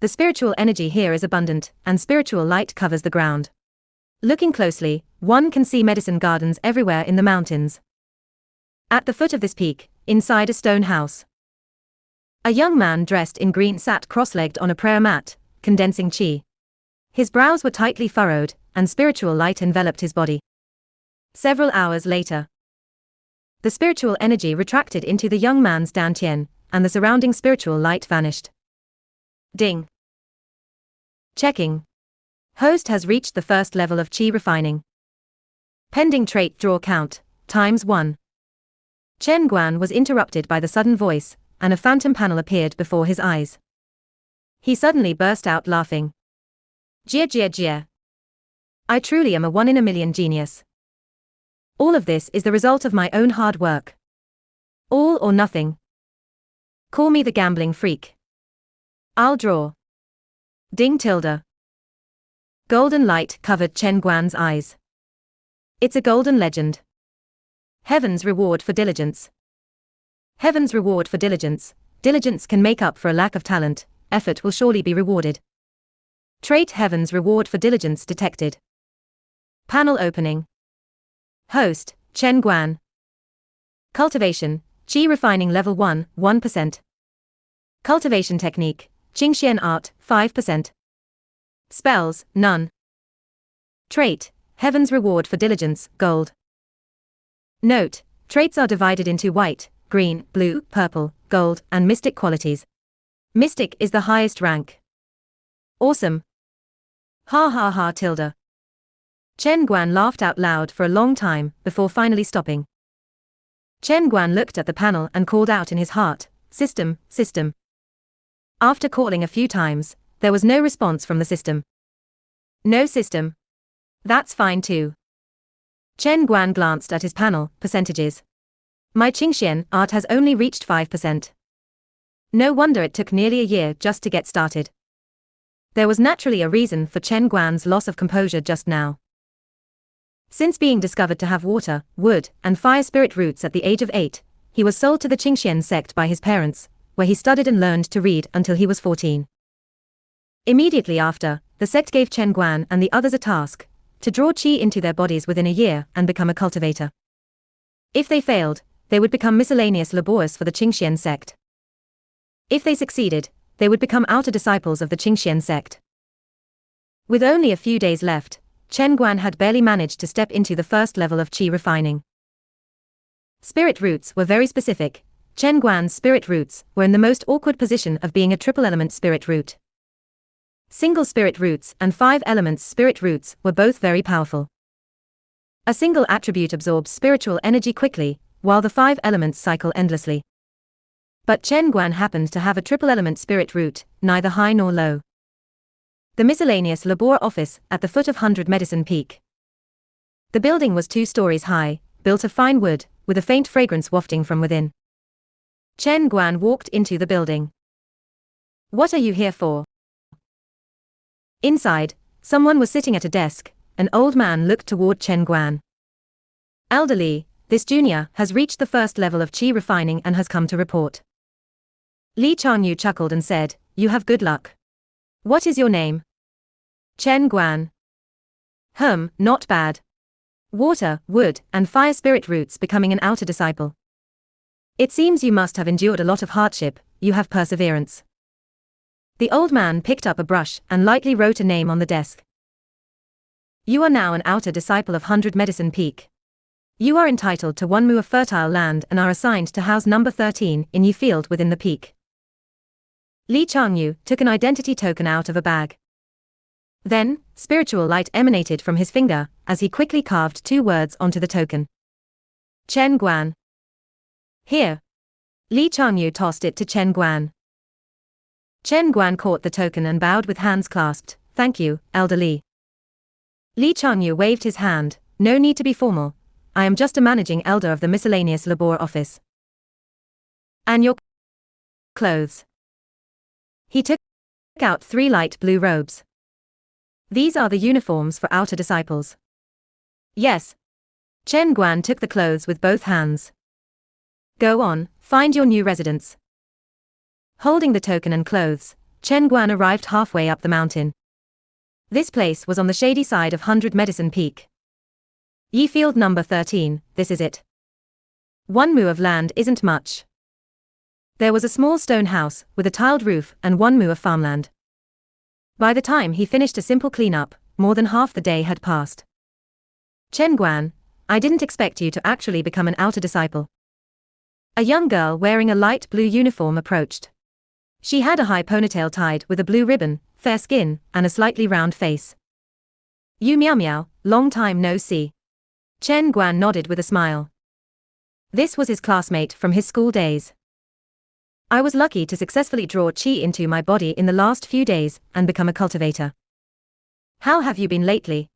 The spiritual energy here is abundant, and spiritual light covers the ground. Looking closely, one can see medicine gardens everywhere in the mountains. At the foot of this peak, inside a stone house, a young man dressed in green sat cross-legged on a prayer mat, condensing chi. His brows were tightly furrowed, and spiritual light enveloped his body. Several hours later, the spiritual energy retracted into the young man's dantian, and the surrounding spiritual light vanished. Ding. Checking. Host has reached the first level of chi refining. Pending trait draw count, ×1. Chen Guan was interrupted by the sudden voice, and a phantom panel appeared before his eyes. He suddenly burst out laughing. Jia jia jia. I truly am a 1 in a million genius. All of this is the result of my own hard work. All or nothing. Call me the gambling freak. I'll draw. Ding tilde. Golden light covered Chen Guan's eyes. It's a golden legend. Heaven's reward for diligence. Heaven's reward for diligence. Diligence can make up for a lack of talent. Effort will surely be rewarded. Trait Heaven's reward for diligence detected. Panel opening. Host, Chen Guan. Cultivation, Qi refining level 1, 1%. Cultivation technique, Qingxuan art, 5%. Spells, none. Trait, Heaven's reward for diligence, gold. Note, traits are divided into white, green, blue, purple, gold, and mystic qualities. Mystic is the highest rank. Awesome. Ha ha ha tilde. Chen Guan laughed out loud for a long time, before finally stopping. Chen Guan looked at the panel and called out in his heart, system, system. After calling a few times, there was no response from the system. No system. That's fine too. Chen Guan glanced at his panel, percentages. My Qingxuan art has only reached 5%. No wonder it took nearly a year just to get started. There was naturally a reason for Chen Guan's loss of composure just now. Since being discovered to have water, wood, and fire spirit roots at the age of 8, he was sold to the Qingxuan Sect by his parents, where he studied and learned to read until he was 14. Immediately after, the sect gave Chen Guan and the others a task, to draw qi into their bodies within a year and become a cultivator. If they failed, they would become miscellaneous laborers for the Qingxuan Sect. If they succeeded, they would become outer disciples of the Qingxuan Sect. With only a few days left, Chen Guan had barely managed to step into the first level of qi refining. Spirit roots were very specific. Chen Guan's spirit roots were in the most awkward position of being a triple element spirit root. Single spirit roots and 5 elements spirit roots were both very powerful. A single attribute absorbs spiritual energy quickly, while the 5 elements cycle endlessly. But Chen Guan happened to have a triple element spirit root, neither high nor low. The miscellaneous labor office at the foot of 100 Medicine Peak. The building was 2 stories high, built of fine wood, with a faint fragrance wafting from within. Chen Guan walked into the building. What are you here for? Inside, someone was sitting at a desk. An old man looked toward Chen Guan. Elderly, this junior has reached the first level of qi refining and has come to report. Li Changyu chuckled and said, You have good luck. What is your name? Chen Guan. Not bad. Water, wood, and fire spirit roots becoming an outer disciple. It seems you must have endured a lot of hardship, you have perseverance. The old man picked up a brush and lightly wrote a name on the desk. You are now an outer disciple of 100 Medicine Peak. You are entitled to 1 mu of fertile land and are assigned to house number 13 in Yi Field within the peak. Li Changyu took an identity token out of a bag. Then, spiritual light emanated from his finger as he quickly carved 2 words onto the token. Chen Guan. Here. Li Changyu tossed it to Chen Guan. Chen Guan caught the token and bowed with hands clasped. Thank you, Elder Li. Li Changyu waved his hand. No need to be formal. I am just a managing elder of the miscellaneous labor office. And your clothes. He took out 3 light blue robes. These are the uniforms for outer disciples. Yes. Chen Guan took the clothes with both hands. Go on, find your new residence. Holding the token and clothes, Chen Guan arrived halfway up the mountain. This place was on the shady side of 100 Medicine Peak. Yi Field number 13, this is it. 1 mu of land isn't much. There was a small stone house with a tiled roof and 1 mu of farmland. By the time he finished a simple cleanup, more than half the day had passed. Chen Guan, I didn't expect you to actually become an outer disciple. A young girl wearing a light blue uniform approached. She had a high ponytail tied with a blue ribbon, fair skin, and a slightly round face. You Miao Miao, long time no see. Chen Guan nodded with a smile. This was his classmate from his school days. I was lucky to successfully draw qi into my body in the last few days and become a cultivator. How have you been lately?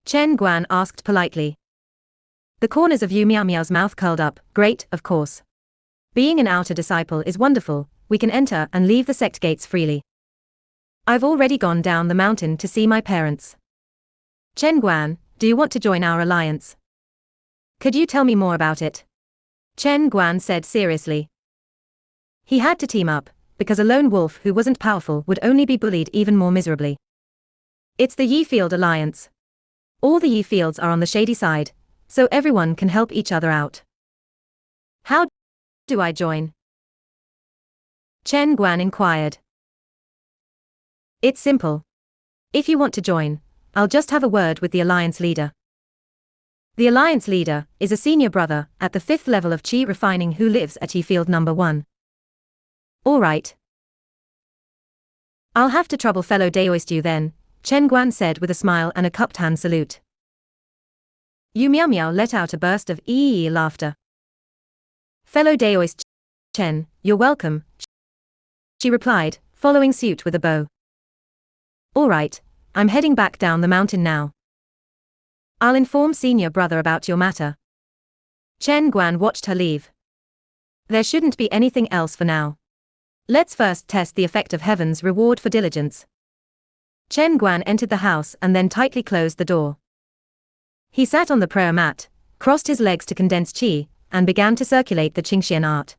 Chen Guan asked politely. The corners of Yu Miao Miao's mouth curled up. Great, of course. Being an outer disciple is wonderful, we can enter and leave the sect gates freely. I've already gone down the mountain to see my parents. Chen Guan, do you want to join our alliance? Could you tell me more about it? Chen Guan said seriously. He had to team up, because a lone wolf who wasn't powerful would only be bullied even more miserably. It's the Yi Field Alliance. All the Yi Fields are on the shady side, so everyone can help each other out. How do I join? Chen Guan inquired. It's simple. If you want to join, I'll just have a word with the alliance leader. The alliance leader is a senior brother at the 5th level of Qi refining who lives at Yi Field number 1. Alright. I'll have to trouble fellow Daoist you then, Chen Guan said with a smile and a cupped hand salute. Yu Miao Miao let out a burst of ee laughter. Fellow Daoist Chen, you're welcome, she replied, following suit with a bow. Alright, I'm heading back down the mountain now. I'll inform senior brother about your matter. Chen Guan watched her leave. There shouldn't be anything else for now. Let's first test the effect of heaven's reward for diligence. Chen Guan entered the house and then tightly closed the door. He sat on the prayer mat, crossed his legs to condense qi, and began to circulate the Qingxuan art.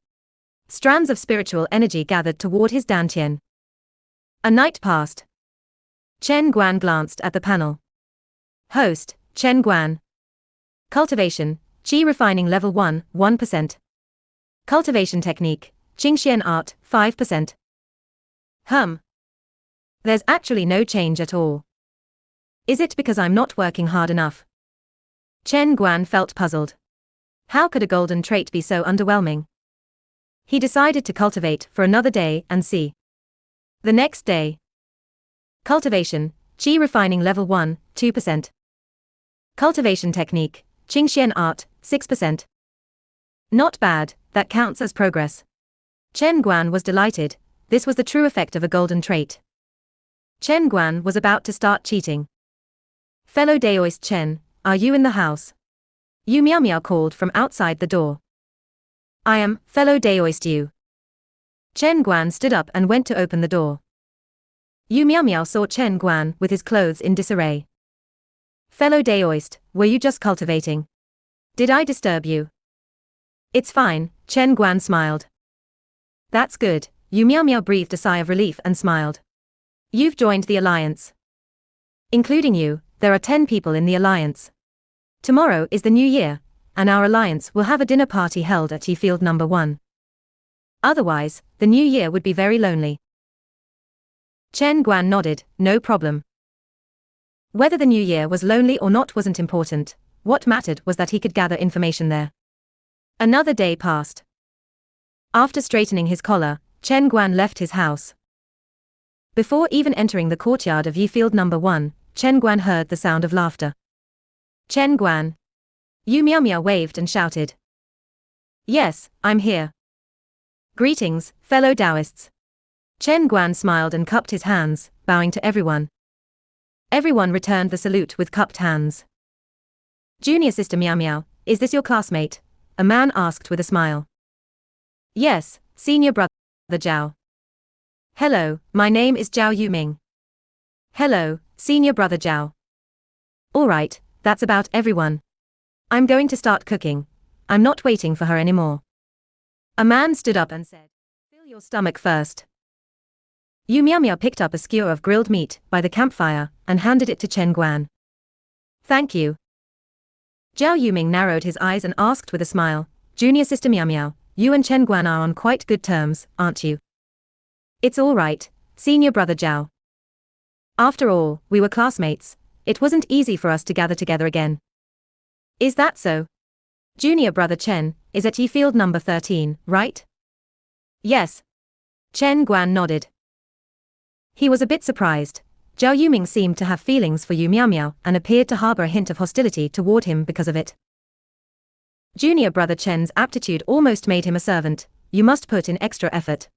Strands of spiritual energy gathered toward his dantian. A night passed. Chen Guan glanced at the panel. Host, Chen Guan. Cultivation, Qi refining level 1, 1%. Cultivation technique, Qingxuan art, 5%. There's actually no change at all. Is it because I'm not working hard enough? Chen Guan felt puzzled. How could a golden trait be so underwhelming? He decided to cultivate for another day and see. The next day. Cultivation, Qi refining level 1, 2%. Cultivation technique, Qingxuan art, 6%. Not bad, that counts as progress. Chen Guan was delighted, this was the true effect of a golden trait. Chen Guan was about to start cheating. Fellow Daoist Chen, are you in the house? Yu Miao Miao called from outside the door. I am, fellow Daoist Yu. Chen Guan stood up and went to open the door. Yu Miao Miao saw Chen Guan with his clothes in disarray. Fellow Daoist, were you just cultivating? Did I disturb you? It's fine, Chen Guan smiled. That's good, Yu Miao Miao breathed a sigh of relief and smiled. You've joined the alliance. Including you, there are 10 people in the alliance. Tomorrow is the new year, and our alliance will have a dinner party held at Yi Field number 1. Otherwise, the new year would be very lonely. Chen Guan nodded, no problem. Whether the new year was lonely or not wasn't important, what mattered was that he could gather information there. Another day passed. After straightening his collar, Chen Guan left his house. Before even entering the courtyard of Yi Field number 1, Chen Guan heard the sound of laughter. Chen Guan. Yu Miao Miao waved and shouted. Yes, I'm here. Greetings, fellow Taoists. Chen Guan smiled and cupped his hands, bowing to everyone. Everyone returned the salute with cupped hands. Junior sister Miao Miao, is this your classmate? A man asked with a smile. Yes, senior brother Zhao. Hello, my name is Zhao Yuming. Hello, senior brother Zhao. Alright, that's about everyone. I'm going to start cooking. I'm not waiting for her anymore. A man stood up and said, fill your stomach first. Yu Miao picked up a skewer of grilled meat by the campfire and handed it to Chen Guan. Thank you. Zhao Yuming narrowed his eyes and asked with a smile, Junior sister Miao, you and Chen Guan are on quite good terms, aren't you? It's all right, senior brother Zhao. After all, we were classmates. It wasn't easy for us to gather together again. Is that so? Junior brother Chen is at Yi Field number 13, right? Yes. Chen Guan nodded. He was a bit surprised. Zhao Yuming seemed to have feelings for Yu Miao and appeared to harbor a hint of hostility toward him because of it. Junior brother Chen's aptitude almost made him a servant. You must put in extra effort.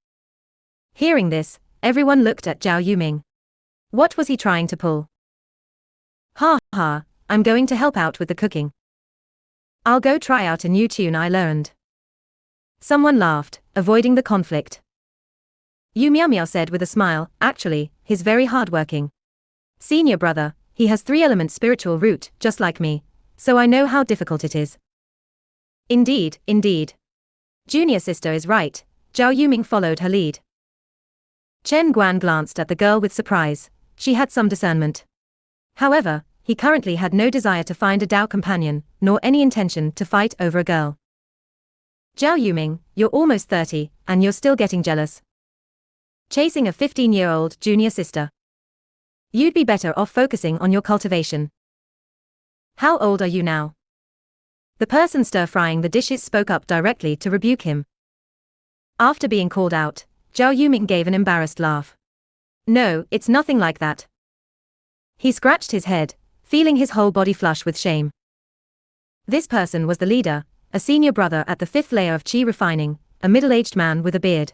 Hearing this, everyone looked at Zhao Yuming. What was he trying to pull? Ha ha, I'm going to help out with the cooking. I'll go try out a new tune I learned. Someone laughed, avoiding the conflict. Yu Miao said with a smile, actually, he's very hardworking. Senior brother, he has 3-element spiritual root, just like me, so I know how difficult it is. Indeed, indeed. Junior sister is right. Zhao Yuming followed her lead. Chen Guan glanced at the girl with surprise. She had some discernment. However, he currently had no desire to find a Dao companion, nor any intention to fight over a girl. Zhao Yuming, you're almost 30, and you're still getting jealous. Chasing a 15-year-old junior sister. You'd be better off focusing on your cultivation. How old are you now? The person stir-frying the dishes spoke up directly to rebuke him. After being called out, Zhao Yuming gave an embarrassed laugh. No, it's nothing like that. He scratched his head, feeling his whole body flush with shame. This person was the leader, a senior brother at the 5th layer of Qi refining, a middle-aged man with a beard.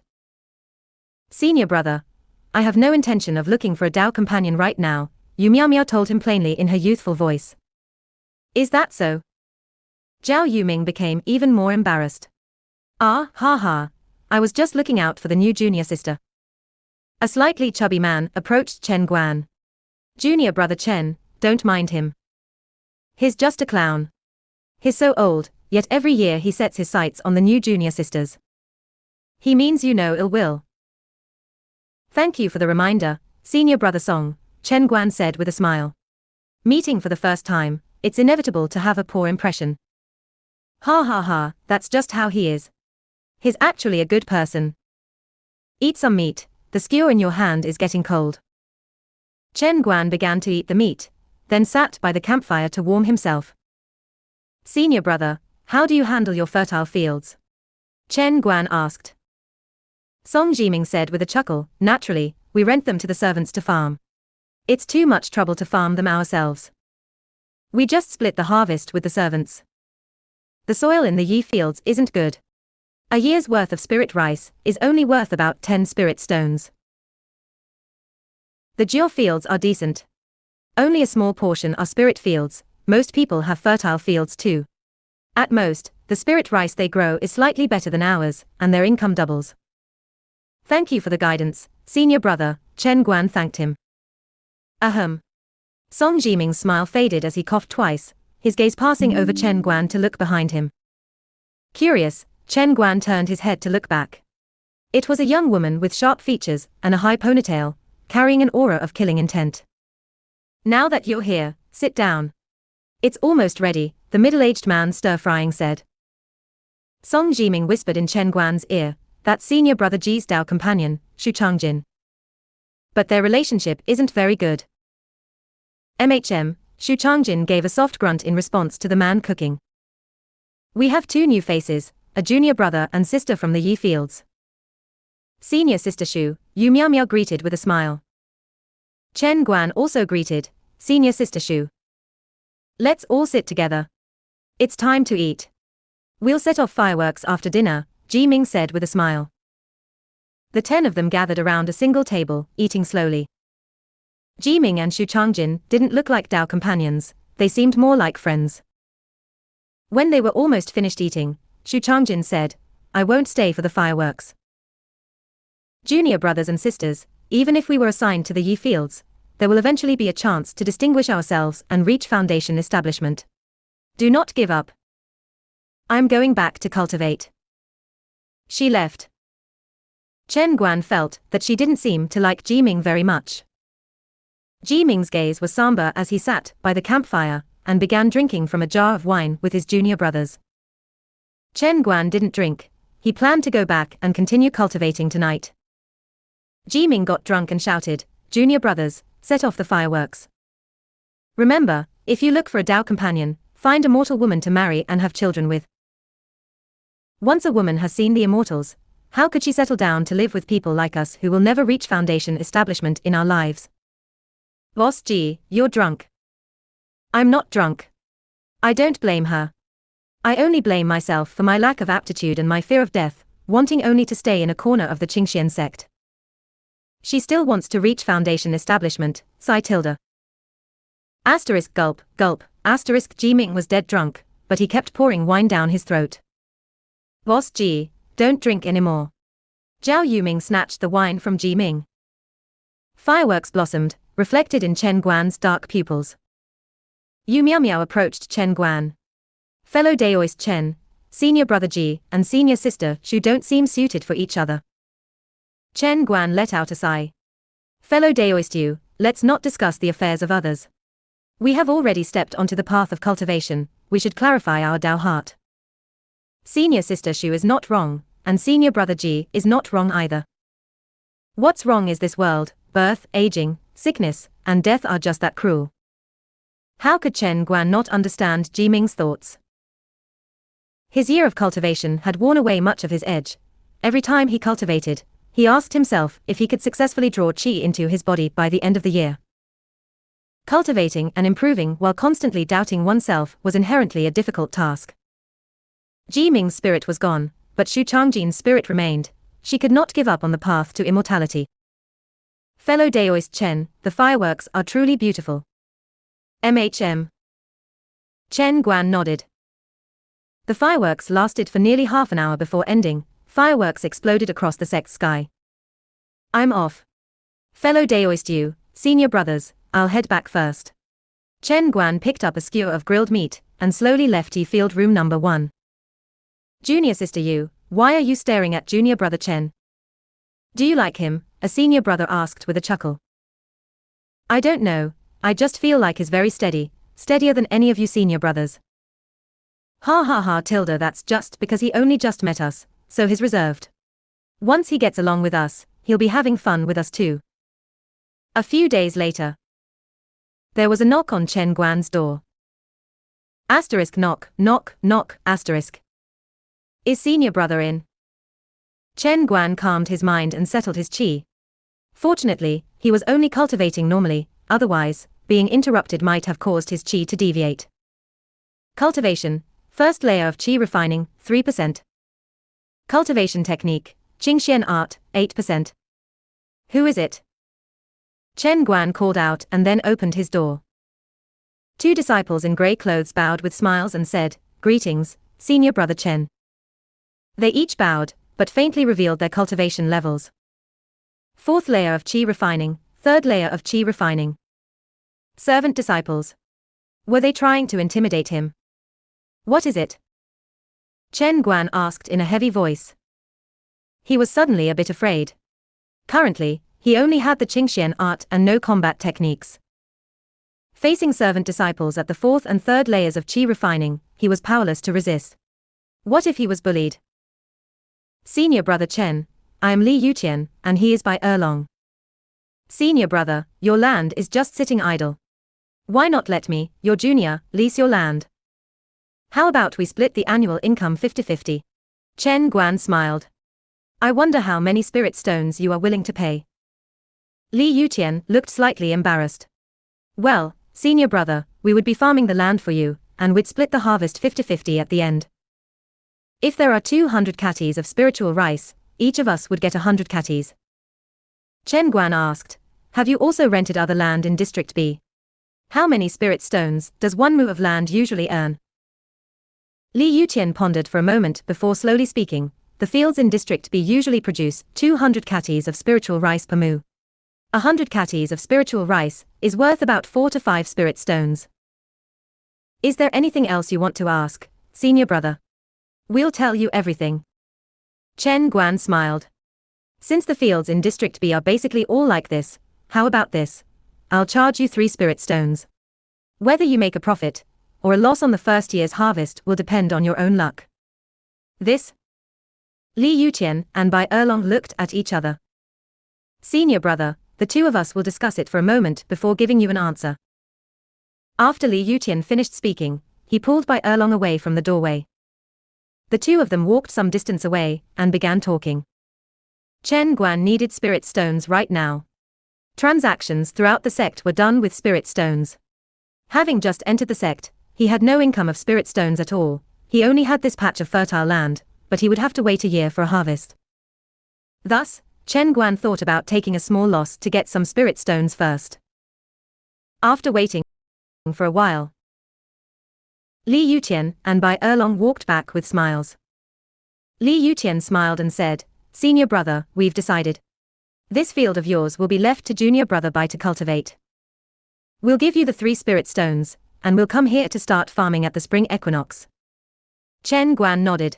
Senior brother, I have no intention of looking for a Dao companion right now, Yu Miao told him plainly in her youthful voice. Is that so? Zhao Yuming became even more embarrassed. Ah, ha ha, I was just looking out for the new junior sister. A slightly chubby man approached Chen Guan. Junior brother Chen, don't mind him. He's just a clown. He's so old, yet every year he sets his sights on the new junior sisters. He means you no ill will. Thank you for the reminder, senior brother Song, Chen Guan said with a smile. Meeting for the first time, it's inevitable to have a poor impression. Ha ha ha, that's just how he is. He's actually a good person. Eat some meat, the skewer in your hand is getting cold. Chen Guan began to eat the meat, then sat by the campfire to warm himself. Senior brother, how do you handle your fertile fields? Chen Guan asked. Song Jiming said with a chuckle, naturally, we rent them to the servants to farm. It's too much trouble to farm them ourselves. We just split the harvest with the servants. The soil in the Yi fields isn't good. A year's worth of spirit rice is only worth about 10 spirit stones. The Jiao fields are decent. Only a small portion are spirit fields, most people have fertile fields too. At most, the spirit rice they grow is slightly better than ours, and their income doubles. Thank you for the guidance, senior brother, Chen Guan thanked him. Ahem. Song Jiming's smile faded as he coughed twice, his gaze passing over Chen Guan to look behind him. Curious, Chen Guan turned his head to look back. It was a young woman with sharp features and a high ponytail, carrying an aura of killing intent. Now that you're here, sit down. It's almost ready, the middle-aged man stir-frying said. Song Jiming whispered in Chen Guan's ear, that's senior brother Ji's Dao companion, Shu Changjin. But their relationship isn't very good. Shu Changjin gave a soft grunt in response to the man cooking. We have 2 new faces, a junior brother and sister from the Yi fields. Senior sister Shu, Yu Miao greeted with a smile. Chen Guan also greeted, senior sister Shu. Let's all sit together. It's time to eat. We'll set off fireworks after dinner, Ji Ming said with a smile. The 10 of them gathered around a single table, eating slowly. Ji Ming and Shu Changjin didn't look like Dao companions, they seemed more like friends. When they were almost finished eating, Shu Changjin said, I won't stay for the fireworks. Junior brothers and sisters, even if we were assigned to the Yi fields, there will eventually be a chance to distinguish ourselves and reach foundation establishment. Do not give up. I'm going back to cultivate. She left. Chen Guan felt that she didn't seem to like Jiming very much. Jiming's gaze was somber as he sat by the campfire and began drinking from a jar of wine with his junior brothers. Chen Guan didn't drink. He planned to go back and continue cultivating tonight. Jiming got drunk and shouted, "Junior brothers, set off the fireworks. Remember, if you look for a Dao companion, find a mortal woman to marry and have children with. Once a woman has seen the immortals, how could she settle down to live with people like us who will never reach foundation establishment in our lives?" "Boss G, you're drunk." "I'm not drunk. I don't blame her. I only blame myself for my lack of aptitude and my fear of death, wanting only to stay in a corner of the Qingxuan Sect. She still wants to reach foundation establishment, sigh tilde. Asterisk gulp, gulp, asterisk Jiming was dead drunk, but he kept pouring wine down his throat. "Boss G, don't drink anymore." Zhao Yuming snatched the wine from Jiming. Fireworks blossomed, reflected in Chen Guan's dark pupils. Yu Miao Miao approached Chen Guan. "Fellow Daoist Chen, senior brother Ji, and senior sister Shu don't seem suited for each other." Chen Guan let out a sigh. "Fellow Daoist Yu, let's not discuss the affairs of others. We have already stepped onto the path of cultivation, we should clarify our Dao heart. Senior sister Shu is not wrong, and senior brother Ji is not wrong either. What's wrong is this world, birth, aging, sickness, and death are just that cruel." How could Chen Guan not understand Jiming's thoughts? His year of cultivation had worn away much of his edge. Every time he cultivated, he asked himself if he could successfully draw qi into his body by the end of the year. Cultivating and improving while constantly doubting oneself was inherently a difficult task. Jiming's spirit was gone, but Xu Changjin's spirit remained. She could not give up on the path to immortality. "Fellow Daoist Chen, the fireworks are truly beautiful." "MHM." Chen Guan nodded. The fireworks lasted for nearly half an hour before ending. Fireworks exploded across the sect's sky. "I'm off. Fellow Daoist Yu, senior brothers, I'll head back first." Chen Guan picked up a skewer of grilled meat and slowly left field room number 1. "Junior sister Yu, why are you staring at junior brother Chen? Do you like him?" a senior brother asked with a chuckle. "I don't know, I just feel like he's very steady, steadier than any of you senior brothers." "Ha ha ha tilde, that's just because he only just met us, so he's reserved. Once he gets along with us, he'll be having fun with us too." A few days later, there was a knock on Chen Guan's door. Asterisk knock, knock, knock, asterisk. "Is senior brother in?" Chen Guan calmed his mind and settled his qi. Fortunately, he was only cultivating normally, otherwise, being interrupted might have caused his qi to deviate. Cultivation, first layer of qi refining, 3%. Cultivation technique, Qingxian art, 8%. "Who is it?" Chen Guan called out and then opened his door. 2 disciples in grey clothes bowed with smiles and said, "Greetings, senior brother Chen." They each bowed, but faintly revealed their cultivation levels. 4th layer of qi refining, 3rd layer of qi refining. Servant disciples. Were they trying to intimidate him? "What is it?" Chen Guan asked in a heavy voice. He was suddenly a bit afraid. Currently, he only had the Qingxian art and no combat techniques. Facing servant disciples at the 4th and 3rd layers of qi refining, he was powerless to resist. What if he was bullied? "Senior brother Chen, I am Li Yutian, and he is by Erlong." "Senior brother, your land is just sitting idle. Why not let me, your junior, lease your land? How about we split the annual income 50-50? Chen Guan smiled. "I wonder how many spirit stones you are willing to pay." Li Yutian looked slightly embarrassed. "Well, senior brother, we would be farming the land for you, and we'd split the harvest 50-50 at the end. If there are 200 catties of spiritual rice, each of us would get 100 catties." Chen Guan asked, "Have you also rented other land in District B? How many spirit stones does 1 mu of land usually earn?" Li Yutian pondered for a moment before slowly speaking. "The fields in District B usually produce 200 catties of spiritual rice per mu. 100 catties of spiritual rice is worth about 4 to 5 spirit stones. Is there anything else you want to ask, senior brother? We'll tell you everything." Chen Guan smiled. Since the fields in District B are basically all like this, how about this? I'll charge you 3 spirit stones. Whether you make a profit or a loss on the first year's harvest will depend on your own luck. This? Li Yuqian and Bai Erlong looked at each other. Senior brother, the two of us will discuss it for a moment before giving you an answer. After Li Yuqian finished speaking, he pulled Bai Erlong away from the doorway. The two of them walked some distance away and began talking. Chen Guan needed spirit stones right now. Transactions throughout the sect were done with spirit stones. Having just entered the sect, he had no income of spirit stones at all. He only had this patch of fertile land, but he would have to wait a year for a harvest. Thus, Chen Guan thought about taking a small loss to get some spirit stones first. After waiting for a while, Li Yuqian and Bai Erlong walked back with smiles. Li Yuqian smiled and said, "Senior brother, we've decided. This field of yours will be left to junior brother Bai to cultivate. We'll give you the 3 spirit stones, and we'll come here to start farming at the spring equinox." Chen Guan nodded.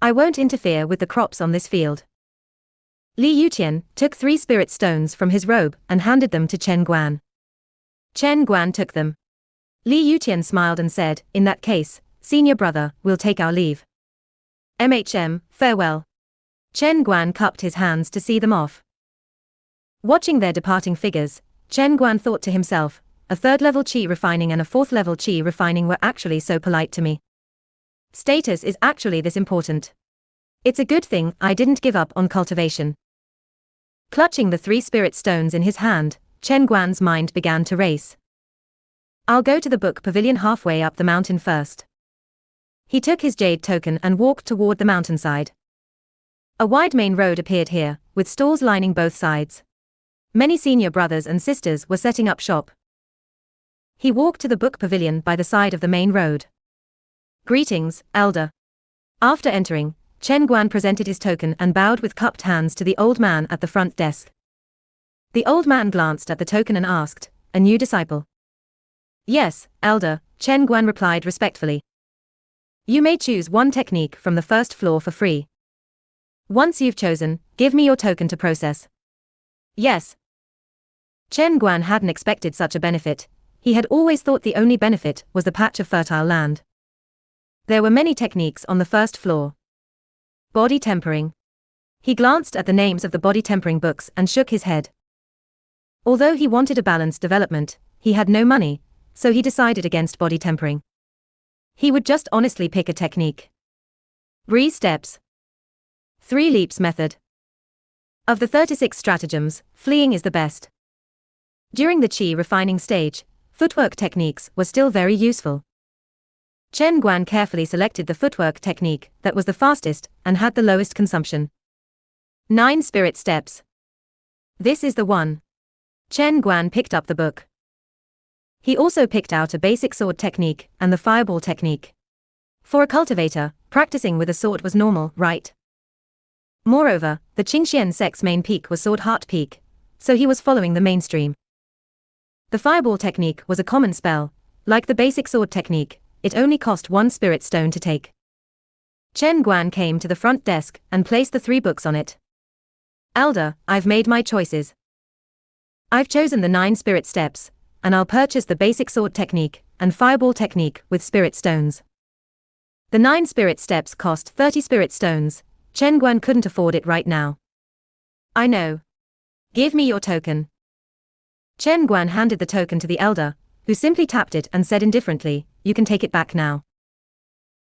I won't interfere with the crops on this field." Li Yuqian took 3 spirit stones from his robe and handed them to Chen Guan. Chen Guan took them. Li Yuqian smiled and said, "In that case, senior brother, we'll take our leave. Farewell." Chen Guan cupped his hands to see them off. Watching their departing figures, Chen Guan thought to himself, a 3rd-level qi refining and a 4th-level qi refining were actually so polite to me. Status is actually this important. It's a good thing I didn't give up on cultivation. Clutching the 3 spirit stones in his hand, Chen Guan's mind began to race. I'll go to the book pavilion halfway up the mountain first. He took his jade token and walked toward the mountainside. A wide main road appeared here, with stalls lining both sides. Many senior brothers and sisters were setting up shop. He walked to the book pavilion by the side of the main road. "Greetings, elder." After entering, Chen Guan presented his token and bowed with cupped hands to the old man at the front desk. The old man glanced at the token and asked, "A new disciple?" "Yes, elder," Chen Guan replied respectfully. "You may choose one technique from the first floor for free. Once you've chosen, give me your token to process." "Yes." Chen Guan hadn't expected such a benefit. He had always thought the only benefit was the patch of fertile land. There were many techniques on the first floor. Body tempering. He glanced at the names of the body tempering books and shook his head. Although he wanted a balanced development, he had no money, so he decided against body tempering. He would just honestly pick a technique. 3 steps. 3 leaps method. Of the 36 stratagems, fleeing is the best. During the qi refining stage, footwork techniques were still very useful. Chen Guan carefully selected the footwork technique that was the fastest and had the lowest consumption. 9 spirit steps. This is the one. Chen Guan picked up the book. He also picked out a basic sword technique and the fireball technique. For a cultivator, practicing with a sword was normal, right? Moreover, the Qingxuan Sect's main peak was Sword Heart Peak, so he was following the mainstream. The fireball technique was a common spell. Like the basic sword technique, it only cost 1 spirit stone to take. Chen Guan came to the front desk and placed the 3 books on it. "Elder, I've made my choices. I've chosen the 9 spirit steps, and I'll purchase the basic sword technique and fireball technique with spirit stones. The 9 spirit steps cost 30 spirit stones. Chen Guan couldn't afford it right now." "I know. Give me your token." Chen Guan handed the token to the elder, who simply tapped it and said indifferently, "You can take it back now.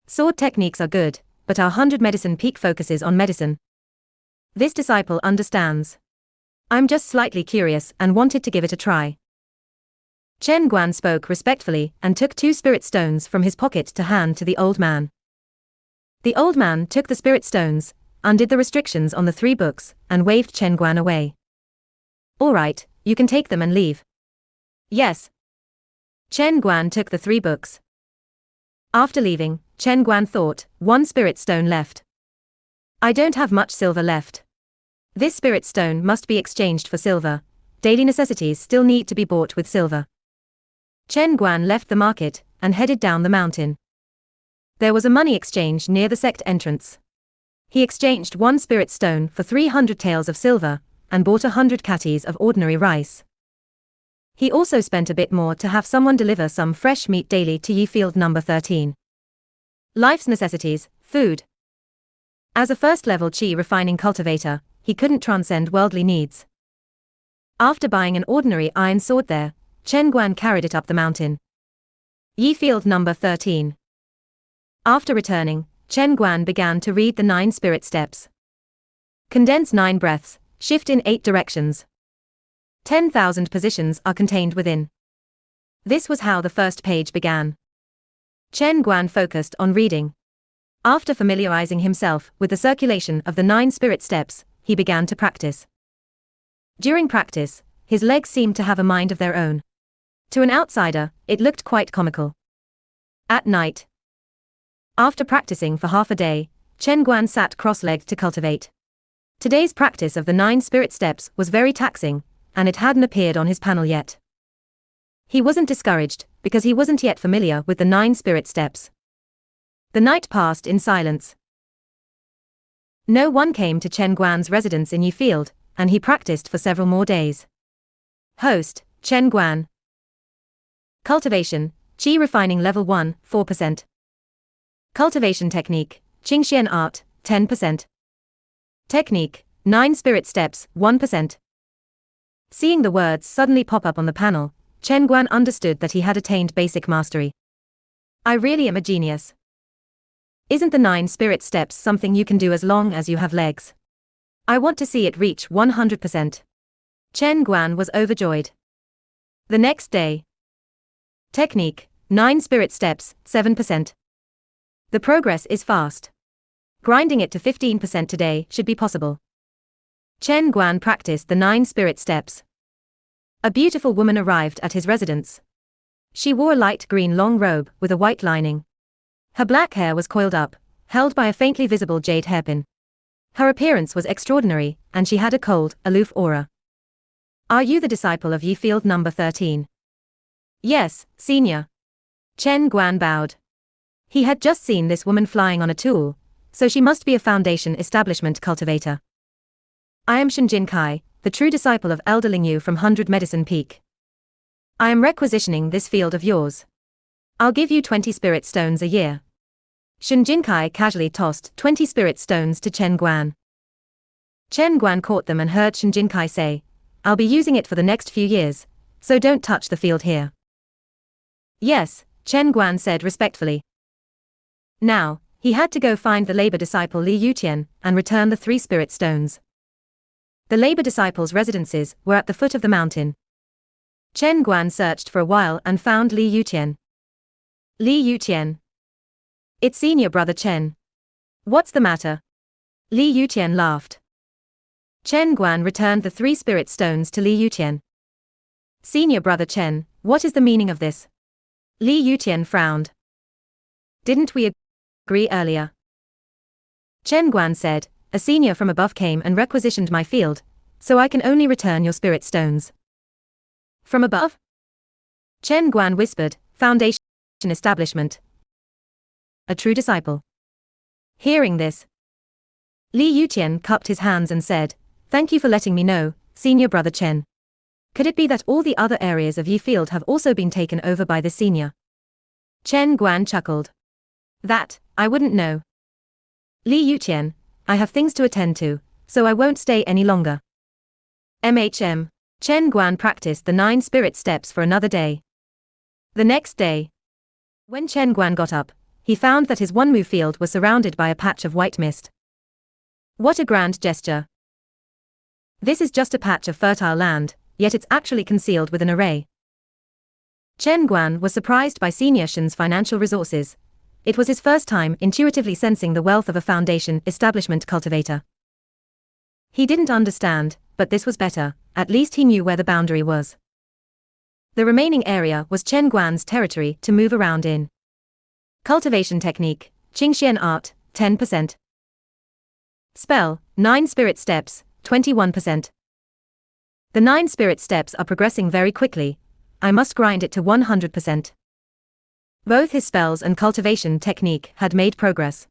Sword techniques are good, but our 100 medicine peak focuses on medicine. This disciple understands. I'm just slightly curious and wanted to give it a try." Chen Guan spoke respectfully and took 2 spirit stones from his pocket to hand to the old man. The old man took the spirit stones, undid the restrictions on the 3 books, and waved Chen Guan away. "All right, you can take them and leave." "Yes." Chen Guan took the 3 books. After leaving, Chen Guan thought, 1 spirit stone left. "I don't have much silver left. This spirit stone must be exchanged for silver. Daily necessities still need to be bought with silver." Chen Guan left the market and headed down the mountain. There was a money exchange near the sect entrance. He exchanged 1 spirit stone for 300 taels of silver, and bought 100 katis of ordinary rice. He also spent a bit more to have someone deliver some fresh meat daily to Yi Field number 13. Life's necessities, food. As a first-level qi refining cultivator, he couldn't transcend worldly needs. After buying an ordinary iron sword there, Chen Guan carried it up the mountain. Yi Field number 13. After returning, Chen Guan began to read the 9 spirit steps. Condense 9 breaths, shift in 8 directions. 10,000 positions are contained within. This was how the first page began. Chen Guan focused on reading. After familiarizing himself with the circulation of the 9 spirit steps, he began to practice. During practice, his legs seemed to have a mind of their own. To an outsider, it looked quite comical. At night, after practicing for half a day, Chen Guan sat cross-legged to cultivate. Today's practice of the 9 spirit steps was very taxing, and it hadn't appeared on his panel yet. He wasn't discouraged, because he wasn't yet familiar with the 9 spirit steps. The night passed in silence. No one came to Chen Guan's residence in Yi Field, and he practiced for several more days. Host, Chen Guan. Cultivation, Qi Refining Level 1, 4%. Cultivation Technique, Qingxuan Art, 10%. Technique, 9 Spirit Steps, 1%. Seeing the words suddenly pop up on the panel, Chen Guan understood that he had attained basic mastery. I really am a genius. Isn't the 9 Spirit Steps something you can do as long as you have legs? I want to see it reach 100%. Chen Guan was overjoyed. The next day. Technique, 9 Spirit Steps, 7%. The progress is fast. Grinding it to 15% today should be possible. Chen Guan practiced the 9 spirit steps. A beautiful woman arrived at his residence. She wore a light green long robe with a white lining. Her black hair was coiled up, held by a faintly visible jade hairpin. Her appearance was extraordinary, and she had a cold, aloof aura. Are you the disciple of Yi Field number 13? Yes, senior. Chen Guan bowed. He had just seen this woman flying on a tool, so she must be a foundation establishment cultivator. I am Shinjin Kai, the true disciple of Elder Ling Yu from 100 Medicine Peak. I am requisitioning this field of yours. I'll give you 20 spirit stones a year. Shinjin Kai casually tossed 20 spirit stones to Chen Guan. Chen Guan caught them and heard Shinjin Kai say, I'll be using it for the next few years, so don't touch the field here. Yes, Chen Guan said respectfully. Now, he had to go find the labor disciple Li Yutian and return the 3 spirit stones. The labor disciples' residences were at the foot of the mountain. Chen Guan searched for a while and found Li Yutian. Li Yutian. It's senior brother Chen. What's the matter? Li Yutian laughed. Chen Guan returned the 3 spirit stones to Li Yutian. Senior brother Chen, what is the meaning of this? Li Yutian frowned. Didn't we agree earlier? Chen Guan said, a senior from above came and requisitioned my field, so I can only return your spirit stones. From above? Chen Guan whispered, foundation establishment. A true disciple. Hearing this, Li Yutian cupped his hands and said, thank you for letting me know, senior brother Chen. Could it be that all the other areas of Yi Field have also been taken over by the senior? Chen Guan chuckled. That, I wouldn't know. Li Yutian, I have things to attend to, so I won't stay any longer. Chen Guan practiced the 9 spirit steps for another day. The next day, when Chen Guan got up, he found that his Wanmu field was surrounded by a patch of white mist. What a grand gesture. This is just a patch of fertile land, yet it's actually concealed with an array. Chen Guan was surprised by Senior Shen's financial resources. It was his first time intuitively sensing the wealth of a foundation establishment cultivator. He didn't understand, but this was better, at least he knew where the boundary was. The remaining area was Chen Guan's territory to move around in. Cultivation Technique, Qingxuan Art, 10%. Spell, 9 Spirit Steps, 21%. The 9 Spirit Steps are progressing very quickly. I must grind it to 100%. Both his spells and cultivation technique had made progress.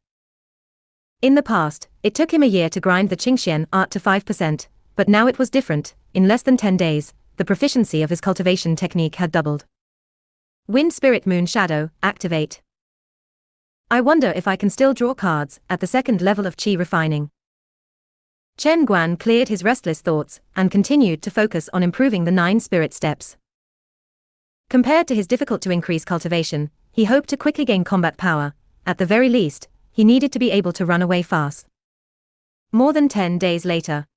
In the past, It took him a year to grind the Qingxuan art to 5%, but now it was different. In less than 10 days, the proficiency of his cultivation technique had doubled. Wind Spirit Moon Shadow, activate. I wonder if I can still draw cards at the second level of Qi refining. Chen Guan cleared his restless thoughts and continued to focus on improving the 9 spirit steps. Compared to his difficult-to-increase cultivation, he hoped to quickly gain combat power. At the very least, he needed to be able to run away fast. More than 10 days later,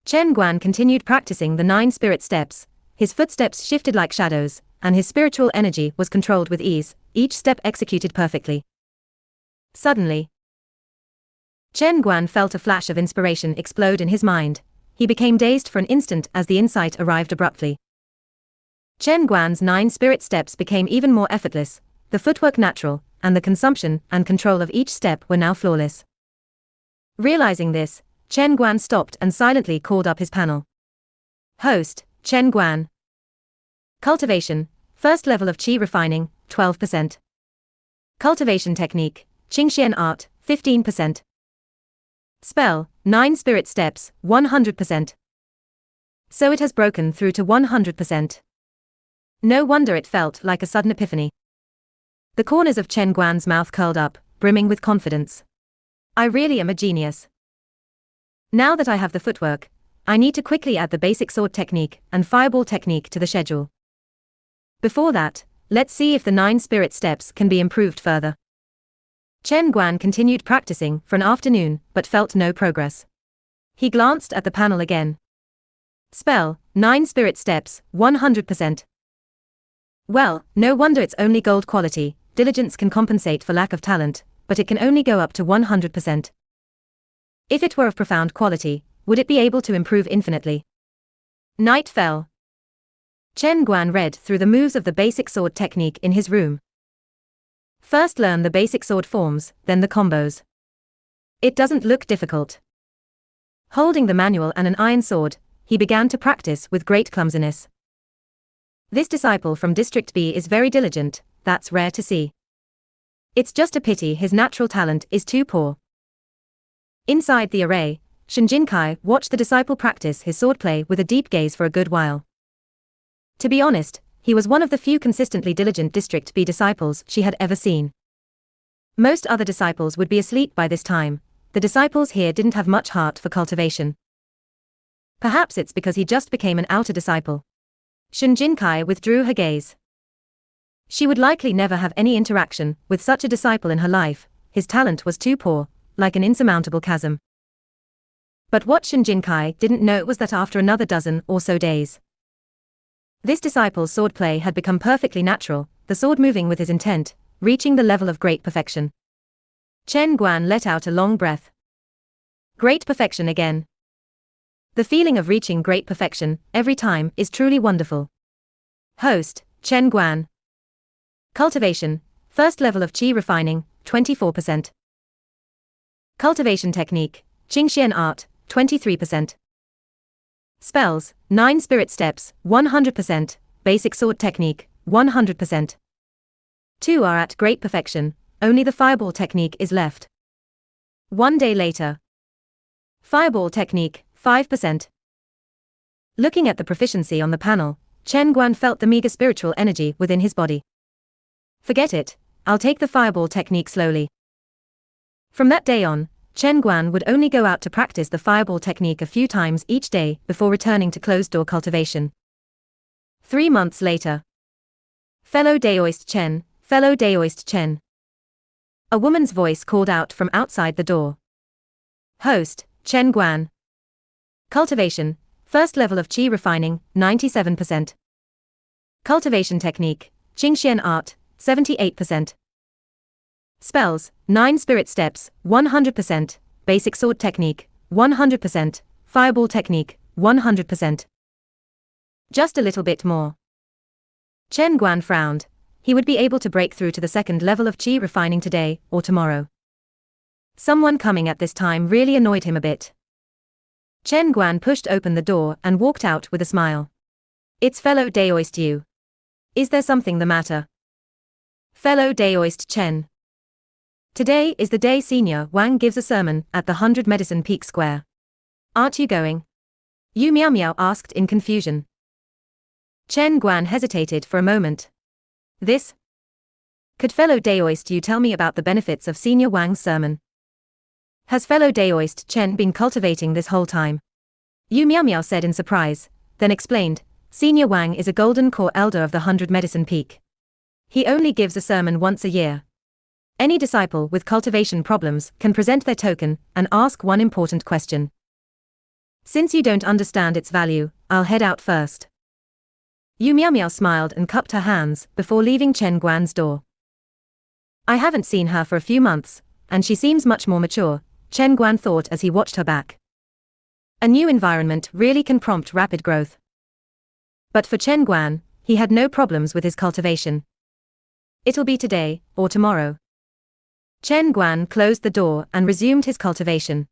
Chen Guan continued practicing the 9 spirit steps. His footsteps shifted like shadows, and his spiritual energy was controlled with ease, each step executed perfectly. Suddenly, Chen Guan felt a flash of inspiration explode in his mind. He became dazed for an instant as the insight arrived abruptly. Chen Guan's 9 spirit steps became even more effortless, the footwork natural, and the consumption and control of each step were now flawless. Realizing this, Chen Guan stopped and silently called up his panel. Host, Chen Guan. Cultivation, first level of Qi refining, 12%. Cultivation technique, Qingxuan art, 15%. Spell, 9 spirit steps, 100%. So it has broken through to 100%. No wonder it felt like a sudden epiphany. The corners of Chen Guan's mouth curled up, brimming with confidence. I really am a genius. Now that I have the footwork, I need to quickly add the basic sword technique and fireball technique to the schedule. Before that, let's see if the 9 spirit steps can be improved further. Chen Guan continued practicing for an afternoon but felt no progress. He glanced at the panel again. Spell, 9 spirit steps, 100%. Well, no wonder it's only gold quality. Diligence can compensate for lack of talent, but it can only go up to 100%. If it were of profound quality, would it be able to improve infinitely? Night fell. Chen Guan read through the moves of the basic sword technique in his room. First learn the basic sword forms, then the combos. It doesn't look difficult. Holding the manual and an iron sword, he began to practice with great clumsiness. This disciple from District B is very diligent, that's rare to see. It's just a pity his natural talent is too poor. Inside the array, Shen Jinkai watched the disciple practice his swordplay with a deep gaze for a good while. To be honest, he was one of the few consistently diligent District B disciples she had ever seen. Most other disciples would be asleep by this time. The disciples here didn't have much heart for cultivation. Perhaps it's because he just became an outer disciple. Shen Jinkai withdrew her gaze. She would likely never have any interaction with such a disciple in her life. His talent was too poor, like an insurmountable chasm. But what Shen Jinkai didn't know was that after another dozen or so days, this disciple's swordplay had become perfectly natural, the sword moving with his intent, reaching the level of great perfection. Chen Guan let out a long breath. Great perfection again. The feeling of reaching great perfection every time is truly wonderful. Host, Chen Guan. Cultivation, first level of Qi refining, 24%. Cultivation technique, Qingxuan art, 23%. Spells, 9 spirit steps, 100%, basic sword technique, 100%. 2 are at great perfection, only the fireball technique is left. 1 day later. Fireball technique, 5%. Looking at the proficiency on the panel, Chen Guan felt the meager spiritual energy within his body. Forget it, I'll take the fireball technique slowly. From that day on, Chen Guan would only go out to practice the fireball technique a few times each day before returning to closed-door cultivation. 3 months later. Fellow Daoist Chen, fellow Daoist Chen. A woman's voice called out from outside the door. Host, Chen Guan. Cultivation, first level of Qi refining, 97%. Cultivation technique, Qingxuan art, 78%. Spells, 9 spirit steps, 100%, basic sword technique, 100%, fireball technique, 100%. Just a little bit more. Chen Guan frowned. He would be able to break through to the second level of Qi refining today or tomorrow. Someone coming at this time really annoyed him a bit. Chen Guan pushed open the door and walked out with a smile. It's fellow Daoist Yu. Is there something the matter? Fellow Daoist Chen. Today is the day Senior Wang gives a sermon at the 100 Medicine Peak Square. Aren't you going? Yu Miao Miao asked in confusion. Chen Guan hesitated for a moment. This? Could fellow Daoist you tell me about the benefits of Senior Wang's sermon? Has fellow Daoist Chen been cultivating this whole time? Yu Miao Miao said in surprise, then explained, Senior Wang is a golden core elder of the 100 Medicine Peak. He only gives a sermon once a year. Any disciple with cultivation problems can present their token and ask one important question. Since you don't understand its value, I'll head out first. Yu Miao Miao smiled and cupped her hands before leaving Chen Guan's door. I haven't seen her for a few months, and she seems much more mature, Chen Guan thought as he watched her back. A new environment really can prompt rapid growth. But for Chen Guan, he had no problems with his cultivation. It'll be today, or tomorrow. Chen Guan closed the door and resumed his cultivation.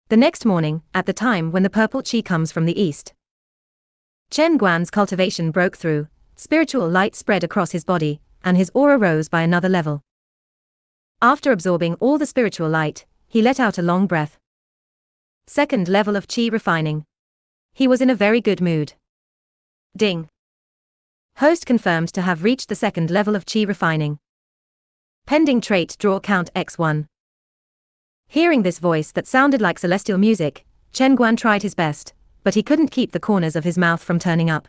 The next morning, at the time when the purple qi comes from the east, Chen Guan's cultivation broke through, spiritual light spread across his body, and his aura rose by another level. After absorbing all the spiritual light, he let out a long breath. Second level of qi refining. He was in a very good mood. Ding. Host confirmed to have reached the second level of qi refining. Pending trait draw count x1. Hearing this voice that sounded like celestial music, Chen Guan tried his best, but he couldn't keep the corners of his mouth from turning up.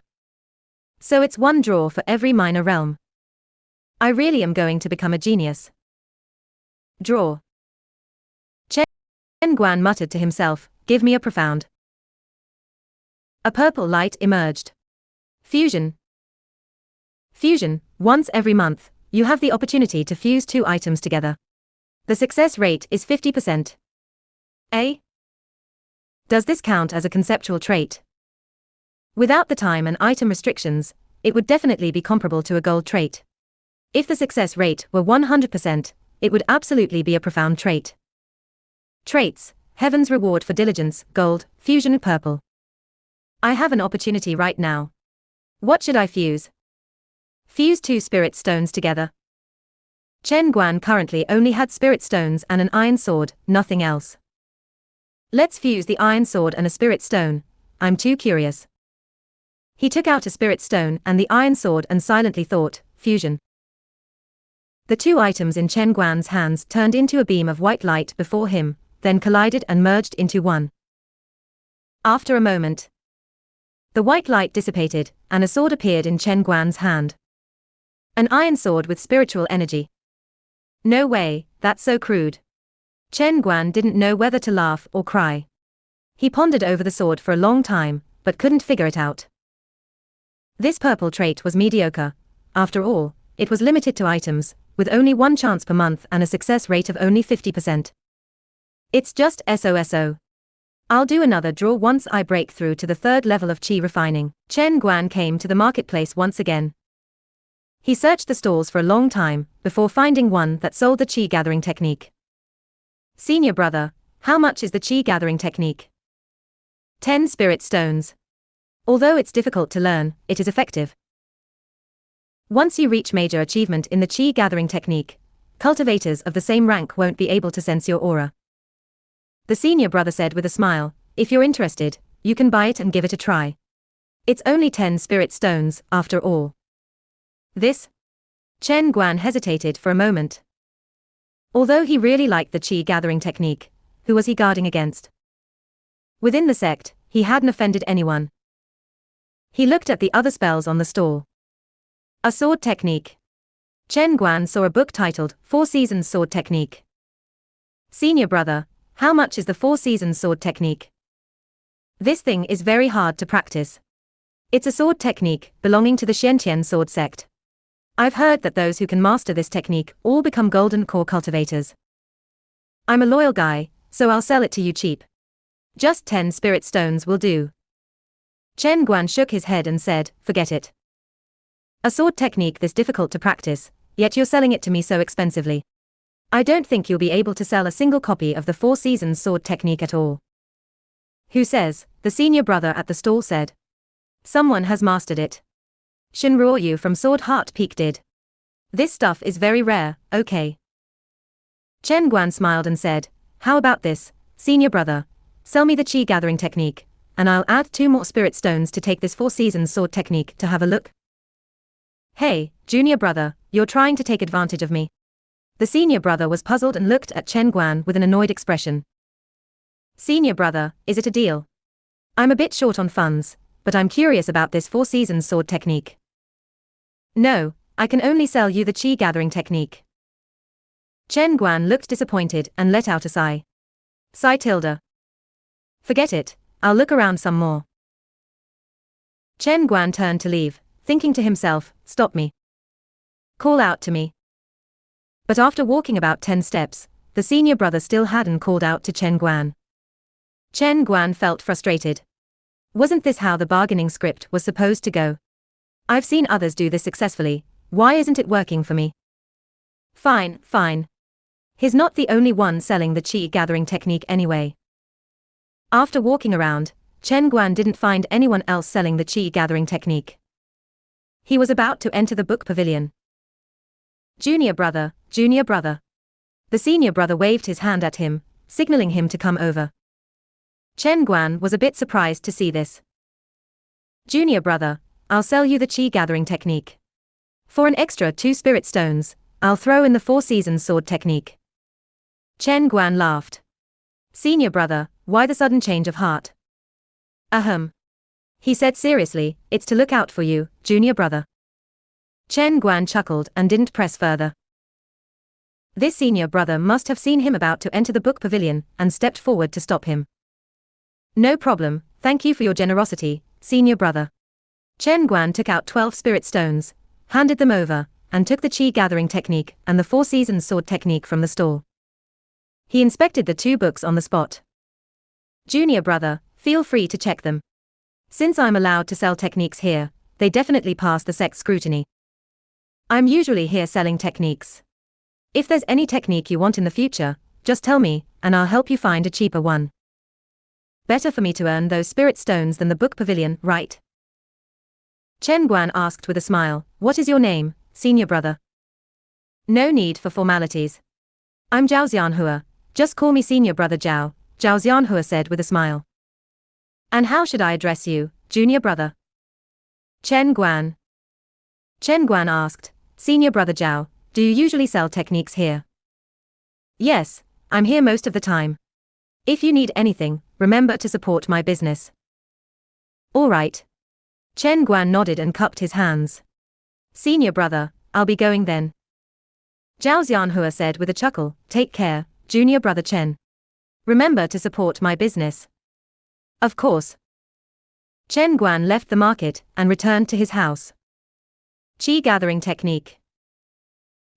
So it's one draw for every minor realm. I really am going to become a genius. Draw. Chen Guan muttered to himself, give me a profound. A purple light emerged. Fusion. Fusion, once every month, you have the opportunity to fuse two items together. The success rate is 50%. A. Does this count as a conceptual trait? Without the time and item restrictions, it would definitely be comparable to a gold trait. If the success rate were 100%, it would absolutely be a profound trait. Traits, Heaven's reward for diligence, gold, fusion purple. I have an opportunity right now. What should I fuse? Fuse two spirit stones together. Chen Guan currently only had spirit stones and an iron sword, nothing else. Let's fuse the iron sword and a spirit stone, I'm too curious. He took out a spirit stone and the iron sword and silently thought, fusion. The two items in Chen Guan's hands turned into a beam of white light before him, then collided and merged into one. After a moment, the white light dissipated, and a sword appeared in Chen Guan's hand. An iron sword with spiritual energy. No way, that's so crude. Chen Guan didn't know whether to laugh or cry. He pondered over the sword for a long time, but couldn't figure it out. This purple trait was mediocre. After all, it was limited to items, with only one chance per month and a success rate of only 50%. It's just SOSO. I'll do another draw once I break through to the third level of qi refining. Chen Guan came to the marketplace once again. He searched the stalls for a long time, before finding one that sold the qi gathering technique. Senior brother, how much is the qi gathering technique? 10 spirit stones. Although it's difficult to learn, it is effective. Once you reach major achievement in the qi gathering technique, cultivators of the same rank won't be able to sense your aura. The senior brother said with a smile, if you're interested, you can buy it and give it a try. It's only 10 spirit stones, after all. This? Chen Guan hesitated for a moment. Although he really liked the qi gathering technique, who was he guarding against? Within the sect, he hadn't offended anyone. He looked at the other spells on the stall. A sword technique. Chen Guan saw a book titled 4 Seasons Sword Technique. Senior brother, how much is the 4 Seasons Sword Technique? This thing is very hard to practice. It's a sword technique belonging to the Qingxuan Sect. I've heard that those who can master this technique all become golden core cultivators. I'm a loyal guy, so I'll sell it to you cheap. Just 10 spirit stones will do. Chen Guan shook his head and said, forget it. A sword technique this difficult to practice, yet you're selling it to me so expensively. I don't think you'll be able to sell a single copy of the 4 Seasons sword technique at all. Who says? The senior brother at the stall said. Someone has mastered it. Shinruoyu from Sword Heart Peak did. This stuff is very rare, okay. Chen Guan smiled and said, "How about this, senior brother? Sell me the chi gathering technique, and I'll add 2 more spirit stones to take this 4 seasons sword technique to have a look." "Hey, junior brother, you're trying to take advantage of me." The senior brother was puzzled and looked at Chen Guan with an annoyed expression. "Senior brother, is it a deal? I'm a bit short on funds, but I'm curious about this 4 seasons sword technique." "No, I can only sell you the chi gathering technique." Chen Guan looked disappointed and let out a sigh. Sigh tilde. "Forget it, I'll look around some more." Chen Guan turned to leave, thinking to himself, "Stop me. Call out to me." But after walking about 10 steps, the senior brother still hadn't called out to Chen Guan. Chen Guan felt frustrated. Wasn't this how the bargaining script was supposed to go? I've seen others do this successfully, why isn't it working for me? Fine. He's not the only one selling the chi gathering technique anyway. After walking around, Chen Guan didn't find anyone else selling the chi gathering technique. He was about to enter the book pavilion. Junior brother. The senior brother waved his hand at him, signaling him to come over. Chen Guan was a bit surprised to see this. "Junior brother, I'll sell you the chi gathering technique. For an extra 2 spirit stones, I'll throw in the 4 seasons sword technique." Chen Guan laughed. "Senior brother, why the sudden change of heart?" "Ahem," he said seriously, "it's to look out for you, junior brother." Chen Guan chuckled and didn't press further. This senior brother must have seen him about to enter the book pavilion and stepped forward to stop him. "No problem, thank you for your generosity, senior brother." Chen Guan took out 12 spirit stones, handed them over, and took the chi gathering technique and the 4 seasons sword technique from the store. He inspected the 2 books on the spot. "Junior brother, feel free to check them. Since I'm allowed to sell techniques here, they definitely pass the sect's scrutiny. I'm usually here selling techniques. If there's any technique you want in the future, just tell me, and I'll help you find a cheaper one. Better for me to earn those spirit stones than the book pavilion, right?" Chen Guan asked with a smile, "What is your name, senior brother?" "No need for formalities. I'm Zhao Xianhua, just call me senior brother Zhao," Zhao Xianhua said with a smile. "And how should I address you, junior brother?" "Chen Guan." Chen Guan asked, "Senior brother Zhao, do you usually sell techniques here?" "Yes, I'm here most of the time. If you need anything, remember to support my business." "All right." Chen Guan nodded and cupped his hands. "Senior brother, I'll be going then." Zhao Xianhua said with a chuckle, "Take care, junior brother Chen. Remember to support my business." "Of course." Chen Guan left the market and returned to his house. Chi gathering technique.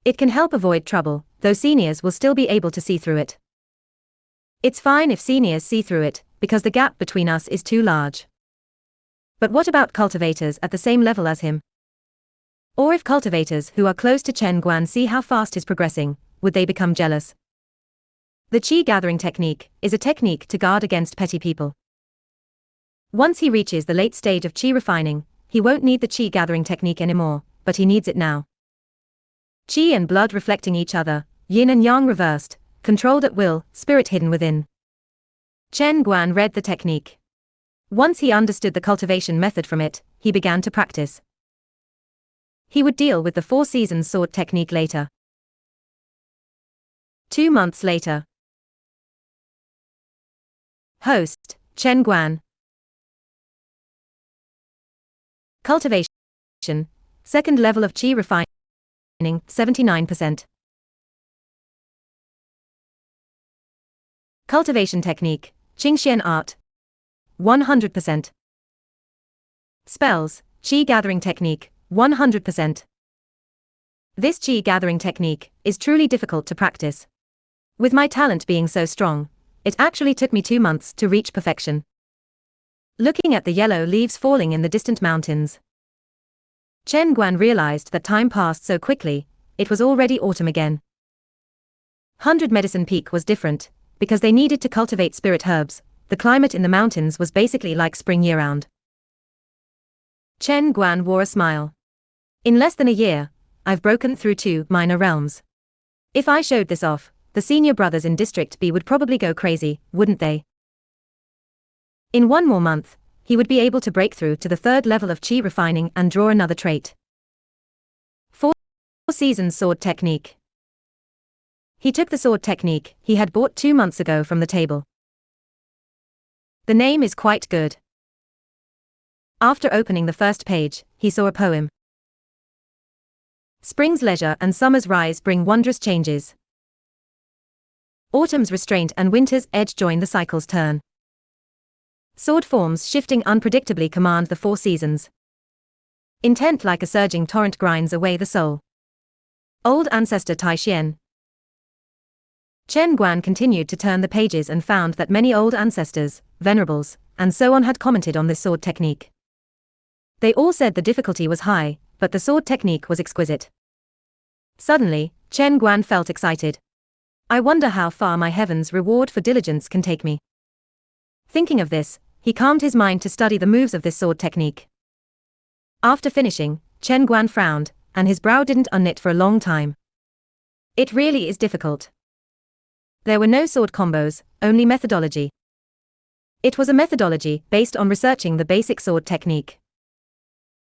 It can help avoid trouble, though seniors will still be able to see through it. It's fine if seniors see through it, because the gap between us is too large. But what about cultivators at the same level as him? Or if cultivators who are close to Chen Guan see how fast he's progressing, would they become jealous? The chi gathering technique is a technique to guard against petty people. Once he reaches the late stage of chi refining, he won't need the chi gathering technique anymore, but he needs it now. Chi and blood reflecting each other, yin and yang reversed, controlled at will, spirit hidden within. Chen Guan read the technique. Once he understood the cultivation method from it, he began to practice. He would deal with the 4 seasons sword technique later. 2 months later. Host, Chen Guan. Cultivation, second level of chi refining, 79%. Cultivation technique, Qingxuan art, 100%. Spells, chi gathering technique, 100%. This chi gathering technique is truly difficult to practice. With my talent being so strong, it actually took me 2 months to reach perfection. Looking at the yellow leaves falling in the distant mountains, Chen Guan realized that time passed so quickly, it was already autumn again. 100 Medicine Peak was different, because they needed to cultivate spirit herbs. The climate in the mountains was basically like spring year-round. Chen Guan wore a smile. In less than a year, I've broken through 2 minor realms. If I showed this off, the senior brothers in District B would probably go crazy, wouldn't they? In 1 more month, he would be able to break through to the 3rd level of Qi refining and draw another trait. 4 Seasons Sword Technique. He took the sword technique he had bought 2 months ago from the table. The name is quite good. After opening the first page, he saw a poem. Spring's leisure and summer's rise bring wondrous changes. Autumn's restraint and winter's edge join the cycle's turn. Sword forms shifting unpredictably command the 4 seasons. Intent like a surging torrent grinds away the soul. Old ancestor Tai Xian. Chen Guan continued to turn the pages and found that many old ancestors, venerables, and so on had commented on this sword technique. They all said the difficulty was high, but the sword technique was exquisite. Suddenly, Chen Guan felt excited. I wonder how far my heaven's reward for diligence can take me. Thinking of this, he calmed his mind to study the moves of this sword technique. After finishing, Chen Guan frowned, and his brow didn't unknit for a long time. It really is difficult. There were no sword combos, only methodology. It was a methodology based on researching the basic sword technique.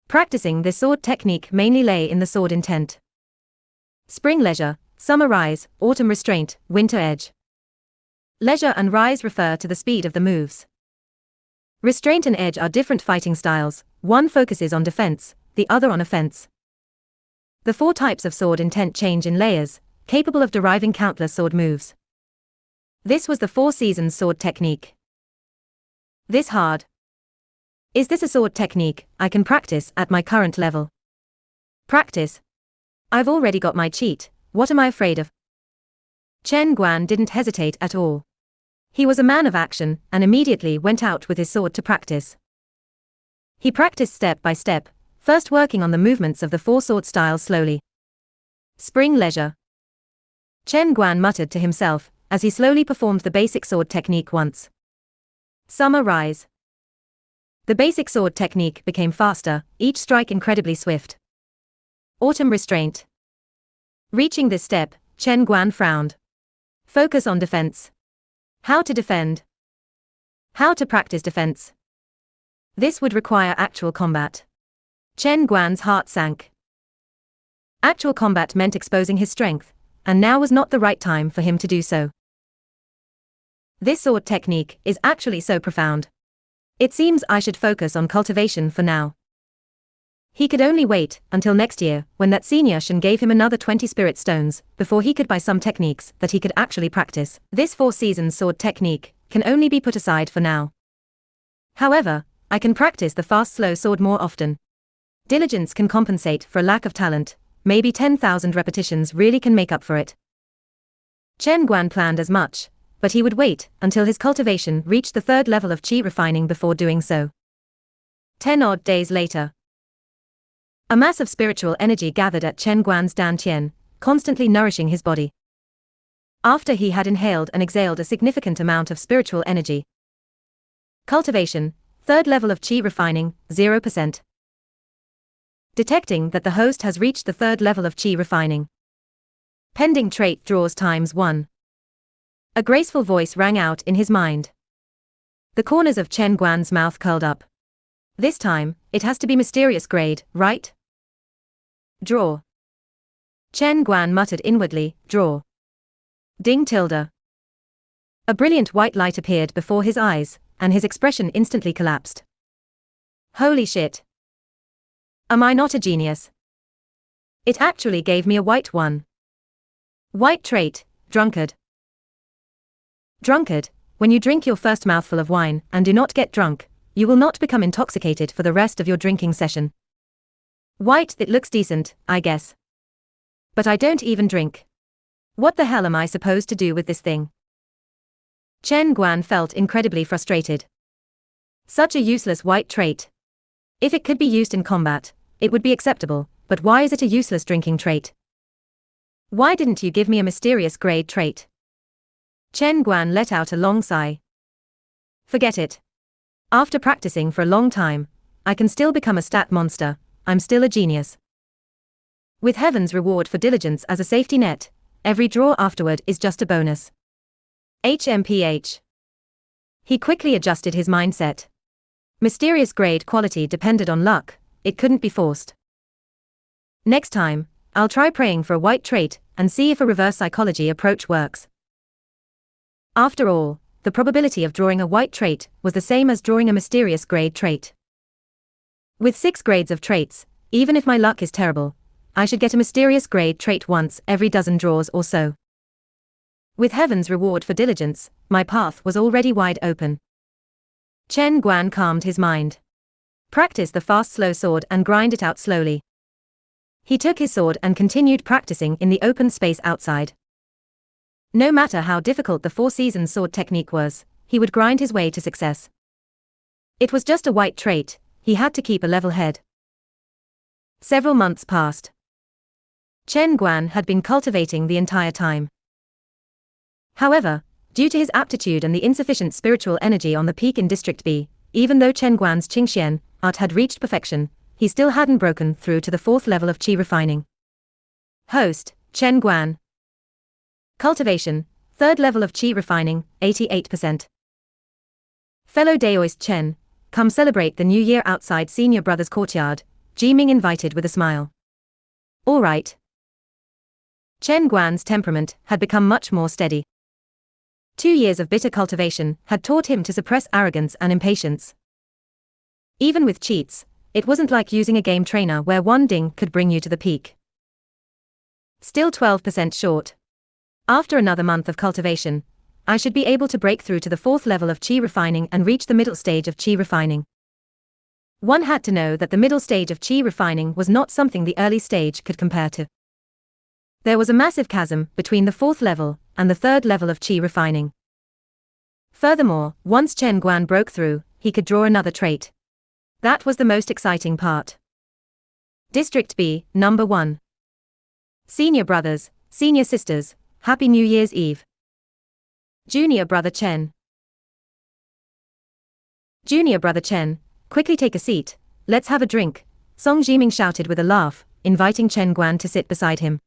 Practicing this sword technique mainly lay in the sword intent. Spring leisure, summer rise, autumn restraint, winter edge. Leisure and rise refer to the speed of the moves. Restraint and edge are different fighting styles, one focuses on defense, the other on offense. The 4 types of sword intent change in layers, capable of deriving countless sword moves. This was the 4 seasons sword technique. This hard. Is this a sword technique I can practice at my current level? Practice? I've already got my cheat, what am I afraid of? Chen Guan didn't hesitate at all. He was a man of action and immediately went out with his sword to practice. He practiced step by step, first working on the movements of the 4 sword styles slowly. Spring leisure. Chen Guan muttered to himself, as he slowly performed the basic sword technique once. Summer rise. The basic sword technique became faster, each strike incredibly swift. Autumn restraint. Reaching this step, Chen Guan frowned. Focus on defense. How to defend? How to practice defense? This would require actual combat. Chen Guan's heart sank. Actual combat meant exposing his strength, and now was not the right time for him to do so. This sword technique is actually so profound. It seems I should focus on cultivation for now. He could only wait until next year, when that senior Shen gave him another 20 spirit stones, before he could buy some techniques that he could actually practice. This 4 seasons sword technique can only be put aside for now. However, I can practice the fast slow sword more often. Diligence can compensate for a lack of talent, maybe 10,000 repetitions really can make up for it. Chen Guan planned as much, but he would wait until his cultivation reached the 3rd level of Qi refining before doing so. 10 odd days later. A mass of spiritual energy gathered at Chen Guan's dantian, constantly nourishing his body. After he had inhaled and exhaled a significant amount of spiritual energy. Cultivation, 3rd level of Qi refining, 0%. Detecting that the host has reached the 3rd level of Qi refining. Pending trait draws ×1. A graceful voice rang out in his mind. The corners of Chen Guan's mouth curled up. This time, it has to be mysterious grade, right? Draw. Chen Guan muttered inwardly, draw. Ding tilde. A brilliant white light appeared before his eyes, and his expression instantly collapsed. Holy shit. Am I not a genius? It actually gave me a white one. White trait, drunkard. Drunkard, when you drink your first mouthful of wine and do not get drunk, you will not become intoxicated for the rest of your drinking session. White, it looks decent, I guess. But I don't even drink. What the hell am I supposed to do with this thing? Chen Guan felt incredibly frustrated. Such a useless white trait. If it could be used in combat, it would be acceptable, but why is it a useless drinking trait? Why didn't you give me a mysterious grade trait? Chen Guan let out a long sigh. Forget it. After practicing for a long time, I can still become a stat monster, I'm still a genius. With heaven's reward for diligence as a safety net, every draw afterward is just a bonus. HMPH. He quickly adjusted his mindset. Mysterious grade quality depended on luck, it couldn't be forced. Next time, I'll try praying for a white trait and see if a reverse psychology approach works. After all, the probability of drawing a white trait was the same as drawing a mysterious grade trait. With 6 grades of traits, even if my luck is terrible, I should get a mysterious grade trait once every dozen draws or so. With heaven's reward for diligence, my path was already wide open. Chen Guan calmed his mind. Practice the fast slow sword and grind it out slowly. He took his sword and continued practicing in the open space outside. No matter how difficult the 4 seasons sword technique was, he would grind his way to success. It was just a white trait, he had to keep a level head. Several months passed. Chen Guan had been cultivating the entire time. However, due to his aptitude and the insufficient spiritual energy on the peak in District B, even though Chen Guan's Qingxuan art had reached perfection, he still hadn't broken through to the 4th level of qi refining. Host, Chen Guan. Cultivation, 3rd level of qi refining, 88%. Fellow Daoist Chen, come celebrate the new year outside Senior Brother's courtyard, Jiming invited with a smile. All right. Chen Guan's temperament had become much more steady. 2 years of bitter cultivation had taught him to suppress arrogance and impatience. Even with cheats, it wasn't like using a game trainer where one ding could bring you to the peak. Still 12% short. After another month of cultivation, I should be able to break through to the 4th level of qi refining and reach the middle stage of qi refining. One had to know that the middle stage of qi refining was not something the early stage could compare to. There was a massive chasm between the 4th level and the 3rd level of qi refining. Furthermore, once Chen Guan broke through, he could draw another trait. That was the most exciting part. District B, number 1. Senior brothers, senior sisters, Happy New Year's Eve. Junior brother Chen. Junior brother Chen, quickly take a seat, let's have a drink, Song Jiming shouted with a laugh, inviting Chen Guan to sit beside him.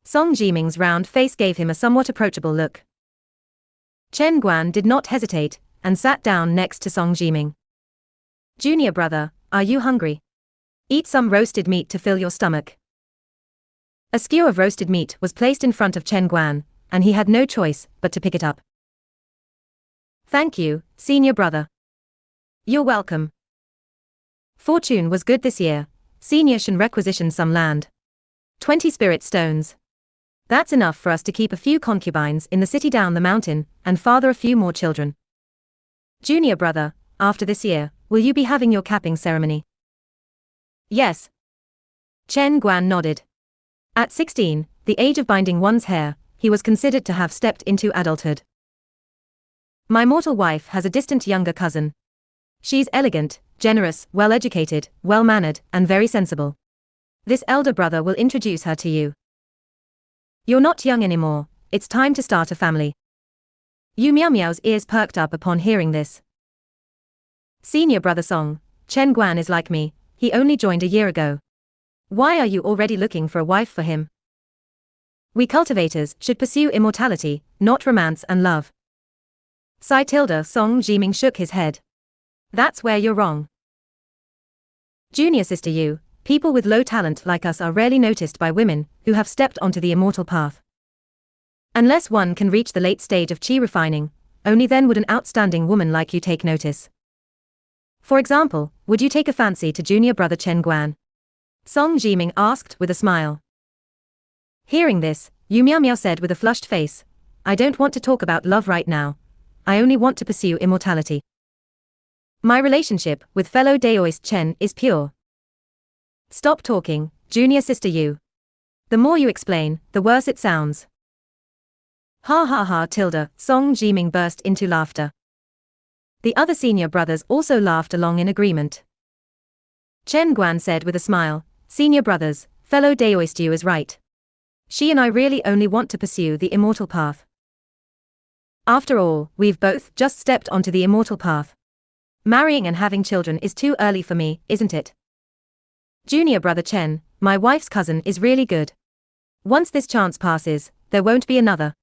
Song Jiming's round face gave him a somewhat approachable look. Chen Guan did not hesitate, and sat down next to Song Jiming. Junior brother, are you hungry? Eat some roasted meat to fill your stomach. A skewer of roasted meat was placed in front of Chen Guan, and he had no choice but to pick it up. Thank you, senior brother. You're welcome. Fortune was good this year. Senior Shen requisitioned some land. 20 spirit stones. That's enough for us to keep a few concubines in the city down the mountain, and father a few more children. Junior brother, after this year, will you be having your capping ceremony? Yes. Chen Guan nodded. At 16, the age of binding one's hair, he was considered to have stepped into adulthood. My mortal wife has a distant younger cousin. She's elegant, generous, well-educated, well-mannered, and very sensible. This elder brother will introduce her to you. You're not young anymore, it's time to start a family. Yu Miao Miao's ears perked up upon hearing this. Senior brother Song, Chen Guan is like me, he only joined a year ago. Why are you already looking for a wife for him? We cultivators should pursue immortality, not romance and love. Sai Tilda Song Jiming shook his head. That's where you're wrong. Junior sister Yu, people with low talent like us are rarely noticed by women who have stepped onto the immortal path. Unless one can reach the late stage of qi refining, only then would an outstanding woman like you take notice. For example, would you take a fancy to junior brother Chen Guan? Song Jiming asked with a smile. Hearing this, Yu Miao Miao said with a flushed face, I don't want to talk about love right now. I only want to pursue immortality. My relationship with fellow Daoist Chen is pure. Stop talking, junior sister Yu. The more you explain, the worse it sounds. Ha ha ha tilde, Song Jiming burst into laughter. The other senior brothers also laughed along in agreement. Chen Guan said with a smile, Senior brothers, fellow Daoist Yu is right. She and I really only want to pursue the immortal path. After all, we've both just stepped onto the immortal path. Marrying and having children is too early for me, isn't it? Junior brother Chen, my wife's cousin is really good. Once this chance passes, there won't be another.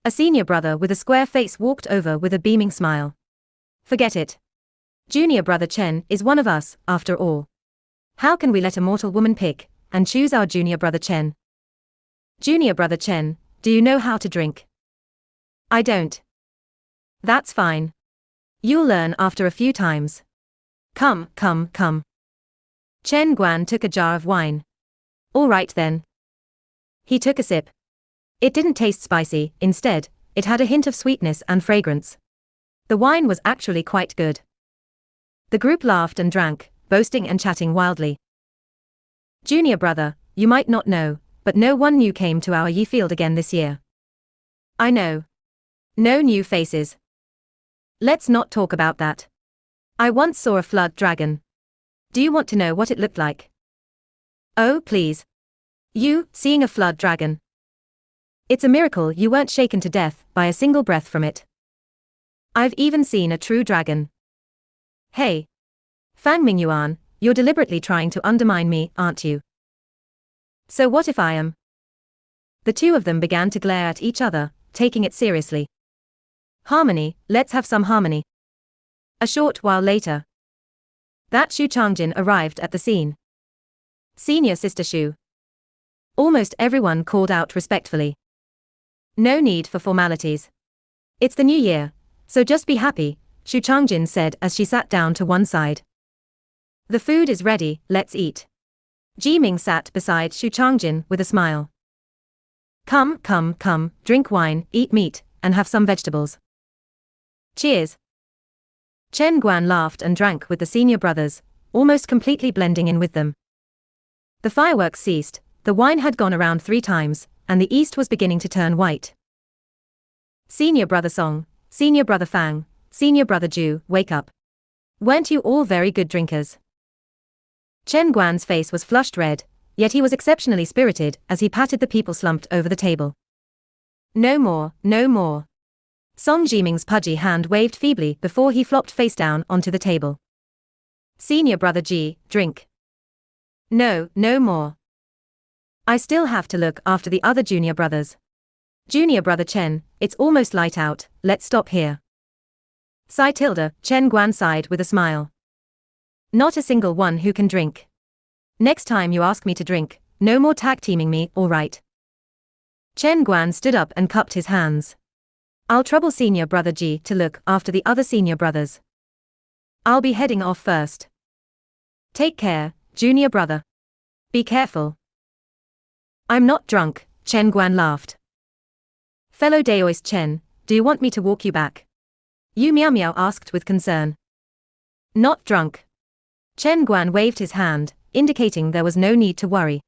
A senior brother with a square face walked over with a beaming smile. Forget it. Junior brother Chen is one of us, after all. How can we let a mortal woman pick and choose our junior brother Chen? Junior brother Chen, do you know how to drink? I don't. That's fine. You'll learn after a few times. Come. Chen Guan took a jar of wine. All right then. He took a sip. It didn't taste spicy, instead, it had a hint of sweetness and fragrance. The wine was actually quite good. The group laughed and drank, boasting and chatting wildly. Junior brother, you might not know, but no one new came to our Yi field again this year. I know. No new faces. Let's not talk about that. I once saw a flood dragon. Do you want to know what it looked like? Oh, please. You, seeing a flood dragon. It's a miracle you weren't shaken to death by a single breath from it. I've even seen a true dragon. Hey. Fang Mingyuan, you're deliberately trying to undermine me, aren't you? So what if I am? The two of them began to glare at each other, taking it seriously. Harmony, let's have some harmony. A short while later. That Xu Changjin arrived at the scene. Senior sister Xu. Almost everyone called out respectfully. No need for formalities. It's the new year, so just be happy, Xu Changjin said as she sat down to one side. The food is ready, let's eat. Jiming sat beside Xu Changjin with a smile. Come, drink wine, eat meat, and have some vegetables. Cheers. Chen Guan laughed and drank with the senior brothers, almost completely blending in with them. The fireworks ceased, the wine had gone around 3 times, and the east was beginning to turn white. Senior brother Song, senior brother Fang, senior brother Ju, wake up. Weren't you all very good drinkers? Chen Guan's face was flushed red, yet he was exceptionally spirited as he patted the people slumped over the table. No more. Song Jiming's pudgy hand waved feebly before he flopped face down onto the table. Senior brother Ji, drink. No more. I still have to look after the other junior brothers. Junior brother Chen, it's almost light out, let's stop here. Sigh tilde, Chen Guan sighed with a smile. Not a single one who can drink. Next time you ask me to drink, no more tag teaming me, all right? Chen Guan stood up and cupped his hands. I'll trouble senior brother Ji to look after the other senior brothers. I'll be heading off first. Take care, junior brother. Be careful. I'm not drunk, Chen Guan laughed. Fellow Daoist Chen, do you want me to walk you back? Yu Miao Miao asked with concern. Not drunk. Chen Guan waved his hand, indicating there was no need to worry.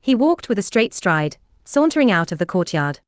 He walked with a straight stride, sauntering out of the courtyard.